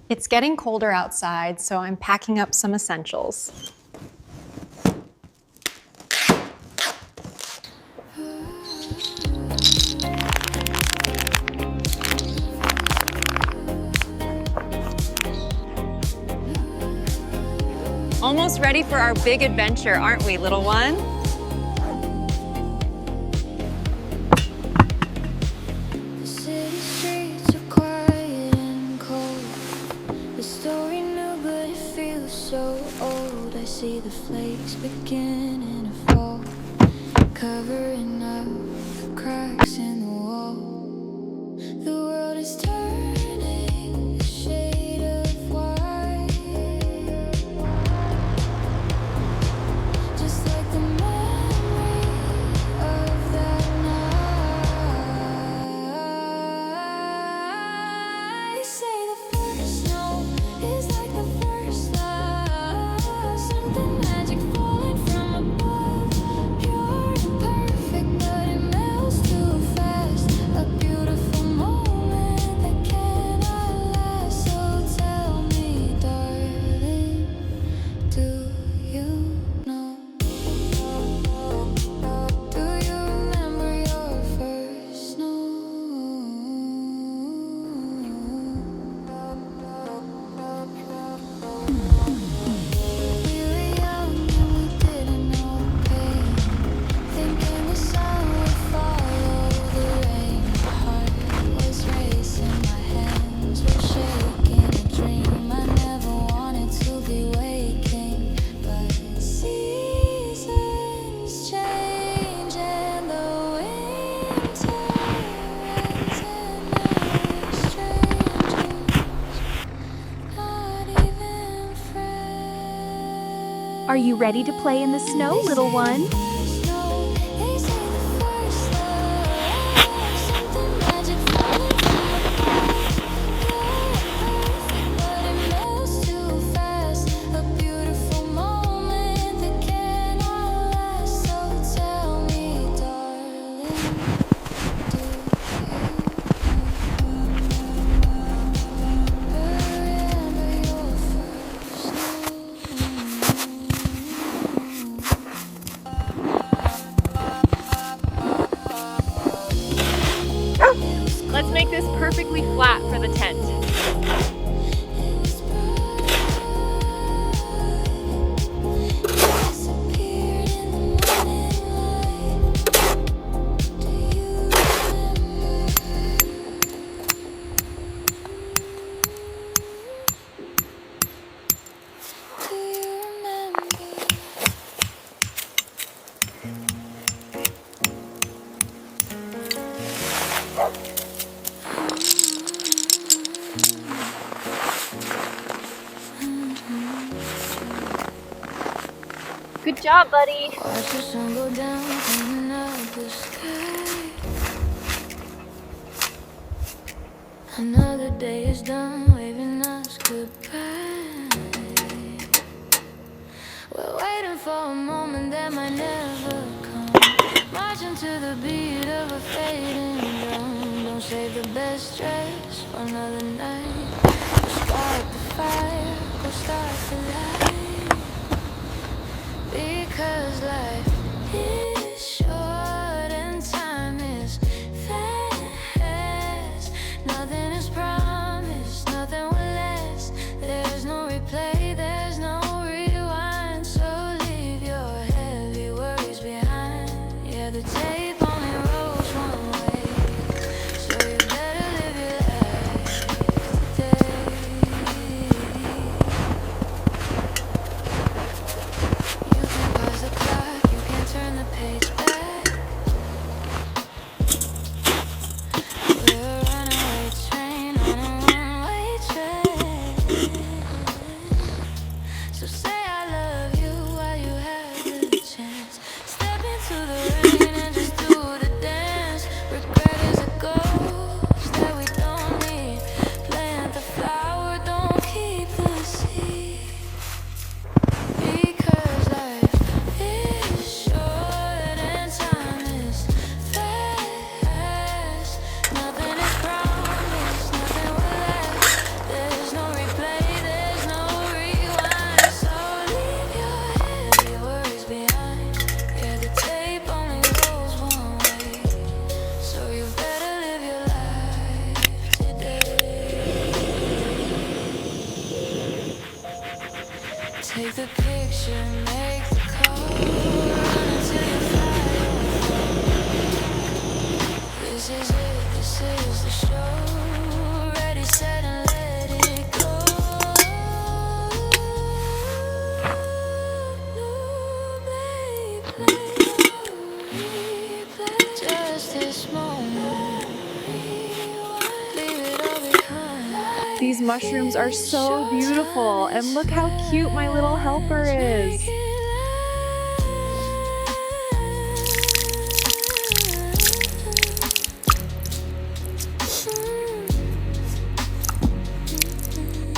It's getting colder outside, so I'm packing up some essentials. Almost ready for our big adventure, aren't we, little one? The city streets are quiet and cold. The story new, but it feels so old. I see the flakes beginning to fall, covering up the cracks in the wall. The world is turning a shade of white, just like the memory of that night. They say the first snow is like the first love, something magic falling from above, pure and perfect, but it melts too fast. A beautiful moment that cannot last. So tell me, darling, do you know? Do you remember your first snow? We were young and we didn't know pain, thinking the sun would follow the rain. My heart was racing, my hands were shaking. A dream I never wanted to be waking, but seasons change and the winter ends and now we're strangers, not even friends. Are you ready to play in the snow, little one? Snow, they say the first love, something magic falling from above, perfect, but it melts too fast. A beautiful moment that cannot last. So tell me, darling, do you remember your first snow? Let's make this perfectly flat for the tent. Disappeared in the morning light. Do you remember? Do you remember? Good job, buddy. Watch the sun go down, cleaning up the sky. Another day is done, waving us goodbye. We're waiting for a moment that might never come, marching to the beat of a fading drum. Don't save the best dress for another night. Go spark the fire, go start the light. Because life is short and time is fast. Nothing is promised, nothing will last. There's no replay, there's no rewind. So leave your heavy worries behind. Yeah, the tape only rolls one way, so you better live your life Take the picture, make the call, run until you fly. This is it, this is the show. Ready, set, and let it go. Replay, just this moment. Leave it all behind. These mushrooms are so beautiful, and look how cute my little helper is.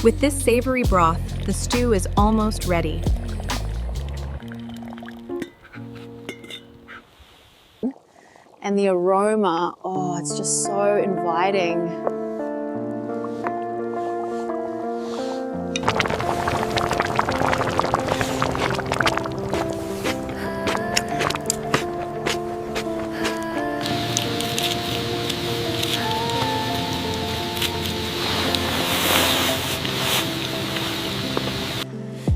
With this savory broth, the stew is almost ready. And the aroma, oh, it's just so inviting.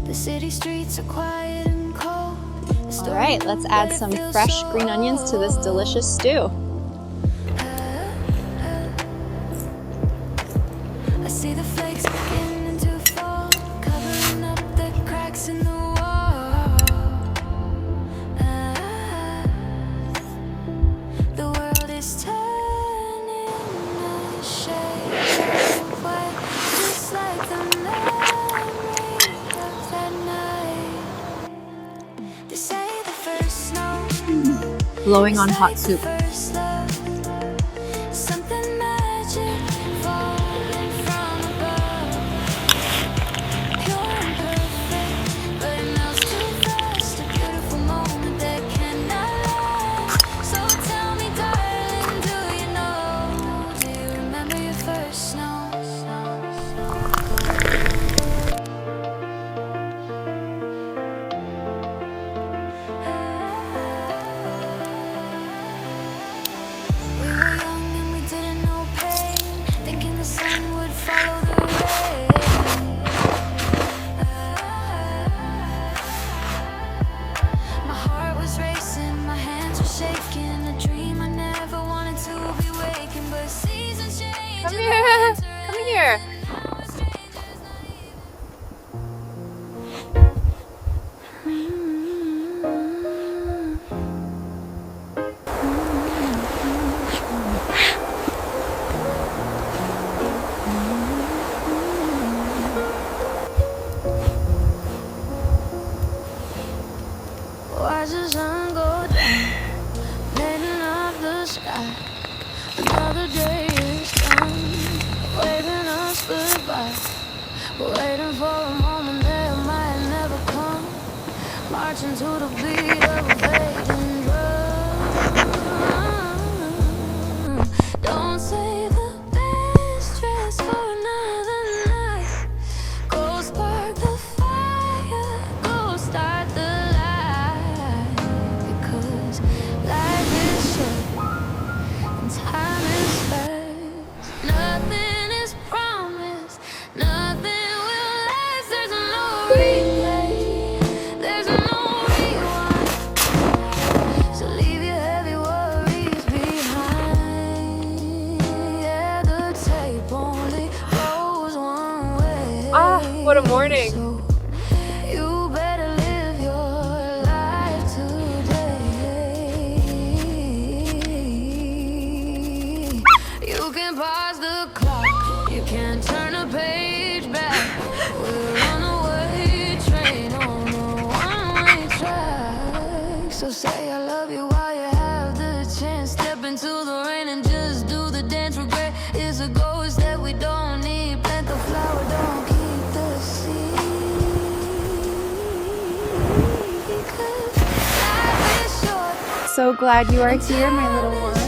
The city streets are quiet and cold. All right, let's add some fresh green onions to this delicious stew. I see the flakes beginning to fall, covering up the cracks in the wall. The world is turning a shade of white, just like the memory of that night. They say the first snow Blowing on hot soup. first love, something magic falling from above. Pure and perfect, but it melts too fast. A beautiful moment that cannot last. So tell me, darling, do you know? Do you remember your first snow? We were young and we didn't know pain, thinking the sun would follow the rain. My heart was racing, my hands were shaking. A dream I never wanted to be waking, but seasons change. Come here, come here. Watch the sun go down, lighting up the sky. Another day is done, waving us goodbye. We're waiting for a moment that might never come, marching to the beat of a fading drum. Don't save the best dress for another night. Go spark the fire, go start the light. Because life is short and time is fast. Nothing is promised, nothing will last. There's no replay, there's no rewind. So leave your heavy worries behind. Yeah, the tape only goes one way. Ah, what a morning. So you better live your life today. You can pause the clock, you can't turn a page back. We're on a runaway train on a one-way track. So say I love you while you have the chance. Step into the rain and just do the dance. Regret is a ghost that we don't need. Plant the flower, don't keep the seed. Because life is short. So glad you are here, my little one.